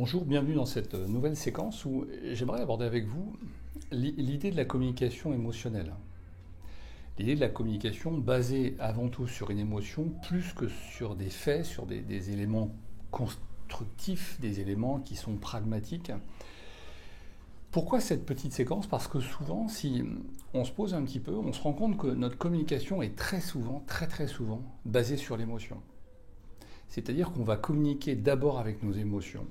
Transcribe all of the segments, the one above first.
Bonjour, bienvenue dans cette nouvelle séquence où j'aimerais aborder avec vous l'idée de la communication émotionnelle. L'idée de la communication basée avant tout sur une émotion plus que sur des faits, sur des éléments constructifs, des éléments qui sont pragmatiques. Pourquoi cette petite séquence? Parce que souvent, si on se pose un petit peu, on se rend compte que notre communication est très souvent, très souvent, basée sur l'émotion. C'est-à-dire qu'on va communiquer d'abord avec nos émotions,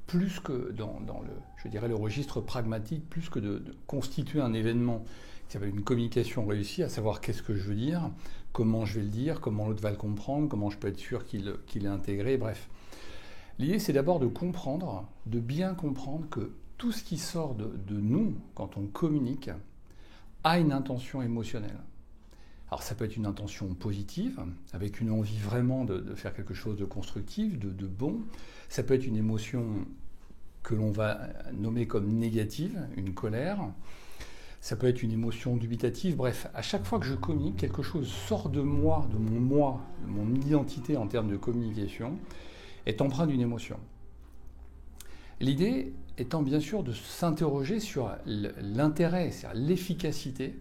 plus que dans le registre pragmatique, plus que de constituer un événement qui s'appelle une communication réussie, à savoir qu'est-ce que je veux dire, comment je vais le dire, comment l'autre va le comprendre, comment je peux être sûr qu'il est intégré, bref. L'idée, c'est d'abord de comprendre, de bien comprendre que tout ce qui sort de nous, quand on communique, a une intention émotionnelle. Alors ça peut être une intention positive, avec une envie vraiment de faire quelque chose de constructif, de bon. Ça peut être une émotion que l'on va nommer comme négative, une colère. Ça peut être une émotion dubitative. Bref, à chaque fois que je communique, quelque chose sort de moi, de mon identité en termes de communication, est empreint d'une émotion. L'idée étant bien sûr de s'interroger sur l'intérêt, c'est-à-dire l'efficacité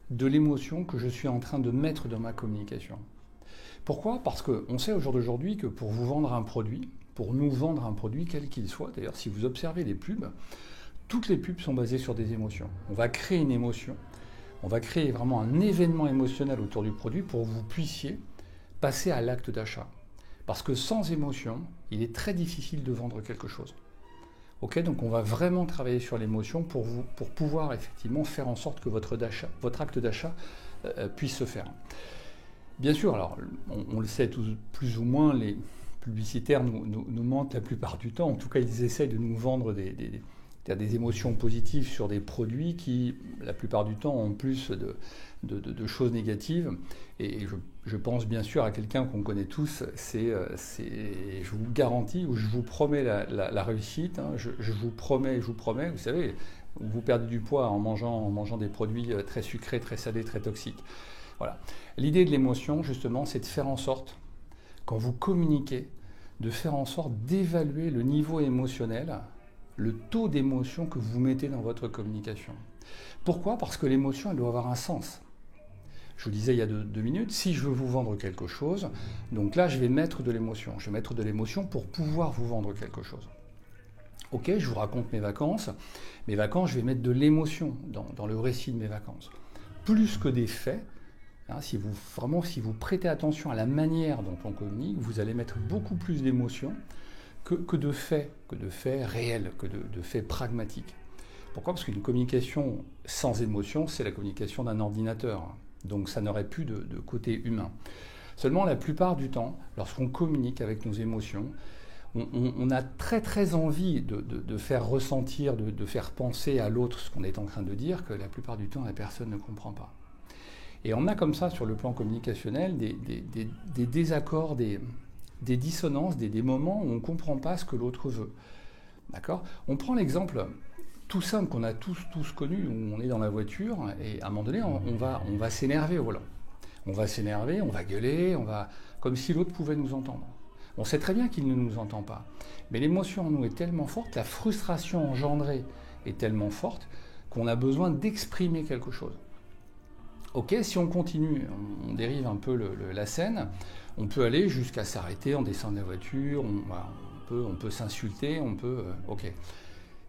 de l'émotion que je suis en train de mettre dans ma communication. Pourquoi? Parce qu'on sait au jour d'aujourd'hui que pour vous vendre un produit, pour nous vendre un produit quel qu'il soit, d'ailleurs si vous observez les pubs, toutes les pubs sont basées sur des émotions. On va créer une émotion, on va créer vraiment un événement émotionnel autour du produit pour que vous puissiez passer à l'acte d'achat. Parce que sans émotion, il est très difficile de vendre quelque chose. Ok, donc on va vraiment travailler sur l'émotion pour pouvoir effectivement faire en sorte que votre acte d'achat puisse se faire. Bien sûr, alors on le sait tous, plus ou moins, les publicitaires nous mentent la plupart du temps. En tout cas, ils essayent de nous vendre des émotions positives sur des produits qui, la plupart du temps, ont plus de choses négatives. Et je pense bien sûr à quelqu'un qu'on connaît tous, je vous garantis, ou je vous promets la réussite, hein, je vous promets, vous savez, vous perdez du poids en mangeant des produits très sucrés, très salés, très toxiques. Voilà. L'idée de l'émotion, justement, c'est de faire en sorte, quand vous communiquez, de faire en sorte d'évaluer le niveau émotionnel, le taux d'émotion que vous mettez dans votre communication. Pourquoi? Parce que l'émotion, elle doit avoir un sens. Je vous disais il y a deux minutes, si je veux vous vendre quelque chose, donc là, je vais mettre de l'émotion. Je vais mettre de l'émotion pour pouvoir vous vendre quelque chose. Ok, je vous raconte mes vacances. Mes vacances, je vais mettre de l'émotion dans le récit de mes vacances. Plus que des faits, hein, si vous prêtez attention à la manière dont on communique, vous allez mettre beaucoup plus d'émotion que de faits réels, que de faits pragmatiques. Pourquoi? Parce qu'une communication sans émotion, c'est la communication d'un ordinateur. Donc ça n'aurait plus de côté humain. Seulement, la plupart du temps, lorsqu'on communique avec nos émotions, on a très envie de faire ressentir, de faire penser à l'autre ce qu'on est en train de dire, que la plupart du temps, la personne ne comprend pas. Et on a comme ça, sur le plan communicationnel, des désaccords, des dissonances, des moments où on ne comprend pas ce que l'autre veut. D'accord? On prend l'exemple tout simple qu'on a tous connu, où on est dans la voiture et à un moment donné, on va s'énerver au volant. On va s'énerver, on va gueuler, comme si l'autre pouvait nous entendre. On sait très bien qu'il ne nous entend pas. Mais l'émotion en nous est tellement forte, la frustration engendrée est tellement forte qu'on a besoin d'exprimer quelque chose. Ok, si on continue, on dérive un peu la scène, on peut aller jusqu'à s'arrêter, on descend de la voiture, on peut s'insulter, ok.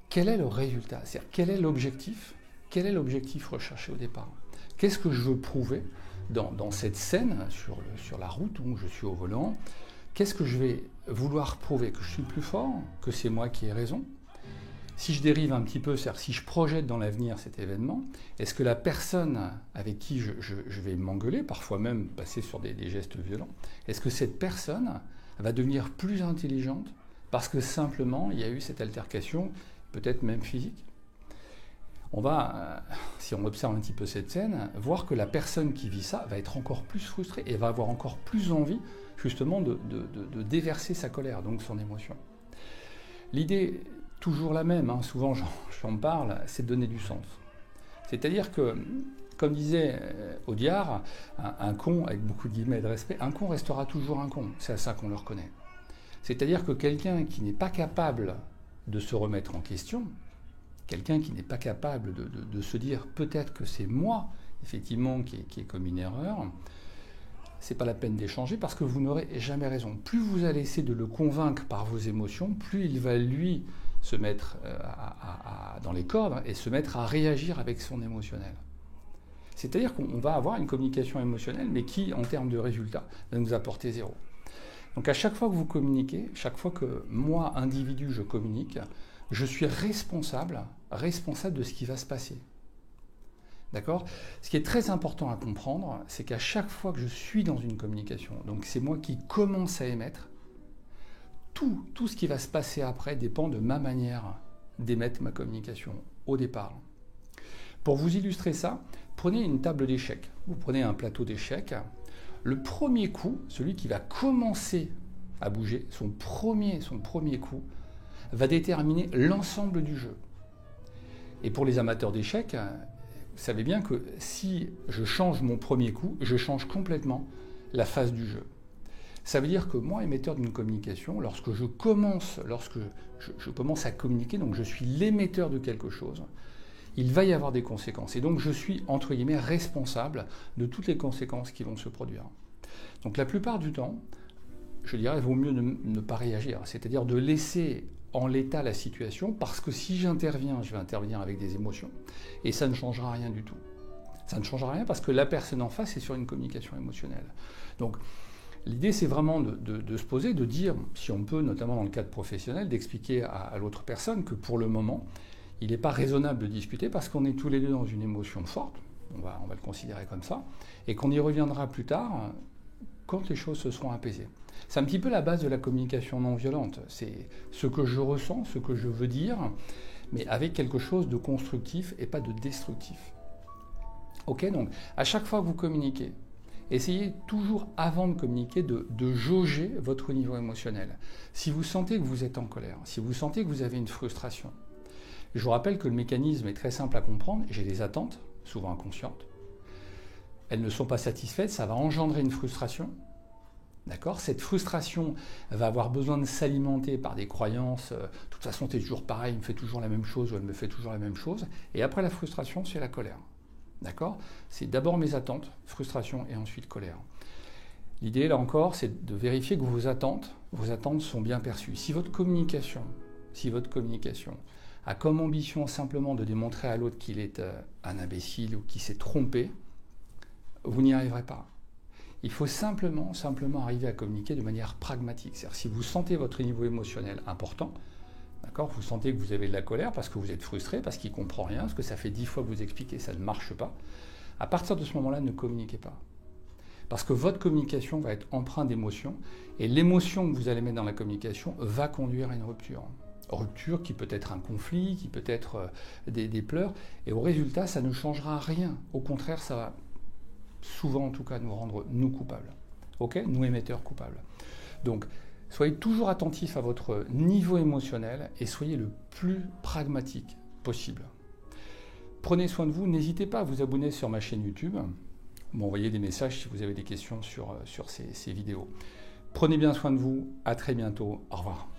Quel est le résultat? C'est-à-dire, quel est l'objectif? Quel est l'objectif recherché au départ? Qu'est-ce que je veux prouver dans cette scène, sur la route où je suis au volant? Qu'est-ce que je vais vouloir prouver? Que je suis le plus fort? Que c'est moi qui ai raison? Si je dérive un petit peu, c'est-à-dire si je projette dans l'avenir cet événement, est-ce que la personne avec qui je vais m'engueuler, parfois même passer sur des gestes violents, est-ce que cette personne va devenir plus intelligente parce que simplement il y a eu cette altercation, peut-être même physique? On va, si on observe un petit peu cette scène, voir que la personne qui vit ça va être encore plus frustrée et va avoir encore plus envie justement de déverser sa colère, donc son émotion. L'idée, toujours la même, hein, souvent j'en parle, c'est de donner du sens. C'est-à-dire que, comme disait Audiard, un con, avec beaucoup de guillemets de respect, un con restera toujours un con, c'est à ça qu'on le reconnaît. C'est-à-dire que quelqu'un qui n'est pas capable de se remettre en question, quelqu'un qui n'est pas capable de se dire peut-être que c'est moi, effectivement, qui ai commis une erreur, c'est pas la peine d'échanger parce que vous n'aurez jamais raison. Plus vous allez essayer de le convaincre par vos émotions, plus il va lui se mettre dans les cordes et se mettre à réagir avec son émotionnel. C'est-à-dire qu'on va avoir une communication émotionnelle, mais qui, en termes de résultats, va nous apporter zéro. Donc à chaque fois que vous communiquez, chaque fois que moi, individu, je communique, je suis responsable de ce qui va se passer. D'accord ? Ce qui est très important à comprendre, c'est qu'à chaque fois que je suis dans une communication, donc c'est moi qui commence à émettre, tout ce qui va se passer après dépend de ma manière d'émettre ma communication au départ. Pour vous illustrer ça, prenez une table d'échecs. Vous prenez un plateau d'échecs. Le premier coup, celui qui va commencer à bouger, son premier coup, va déterminer l'ensemble du jeu. Et pour les amateurs d'échecs, vous savez bien que si je change mon premier coup, je change complètement la phase du jeu. Ça veut dire que moi, émetteur d'une communication, lorsque je commence à communiquer, donc je suis l'émetteur de quelque chose, il va y avoir des conséquences. Et donc je suis, entre guillemets, responsable de toutes les conséquences qui vont se produire. Donc la plupart du temps, je dirais, il vaut mieux ne pas réagir, c'est-à-dire de laisser en l'état la situation, parce que si j'interviens, je vais intervenir avec des émotions, et ça ne changera rien du tout. Ça ne changera rien parce que la personne en face est sur une communication émotionnelle. Donc l'idée, c'est vraiment de se poser, de dire, si on peut, notamment dans le cadre professionnel, d'expliquer à l'autre personne que pour le moment, il n'est pas raisonnable de discuter parce qu'on est tous les deux dans une émotion forte, on va le considérer comme ça, et qu'on y reviendra plus tard quand les choses se seront apaisées. C'est un petit peu la base de la communication non violente. C'est ce que je ressens, ce que je veux dire, mais avec quelque chose de constructif et pas de destructif. Ok, donc à chaque fois que vous communiquez, essayez toujours avant de communiquer de jauger votre niveau émotionnel. Si vous sentez que vous êtes en colère, si vous sentez que vous avez une frustration, je vous rappelle que le mécanisme est très simple à comprendre. J'ai des attentes, souvent inconscientes. Elles ne sont pas satisfaites, ça va engendrer une frustration. D'accord ? Cette frustration va avoir besoin de s'alimenter par des croyances. De toute façon, c'est toujours pareil, il me fait toujours la même chose ou elle me fait toujours la même chose. Et après la frustration, c'est la colère. D'accord ? C'est d'abord mes attentes, frustration et ensuite colère. L'idée, là encore, c'est de vérifier que vos attentes sont bien perçues. Si votre communication a comme ambition simplement de démontrer à l'autre qu'il est un imbécile ou qu'il s'est trompé, vous n'y arriverez pas. Il faut simplement arriver à communiquer de manière pragmatique. C'est-à-dire si vous sentez votre niveau émotionnel important, d'accord, vous sentez que vous avez de la colère parce que vous êtes frustré, parce qu'il ne comprend rien, parce que ça fait 10 fois que vous expliquez, ça ne marche pas, à partir de ce moment-là, ne communiquez pas. Parce que votre communication va être empreinte d'émotion, et l'émotion que vous allez mettre dans la communication va conduire à une rupture. Rupture qui peut être un conflit, qui peut être des pleurs, et au résultat, ça ne changera rien. Au contraire, ça va souvent en tout cas nous rendre nous coupables, ok, nous émetteurs coupables. Donc soyez toujours attentifs à votre niveau émotionnel et soyez le plus pragmatique possible. Prenez soin de vous, n'hésitez pas à vous abonner sur ma chaîne YouTube, m'envoyer des messages si vous avez des questions sur ces vidéos. Prenez bien soin de vous, à très bientôt, au revoir.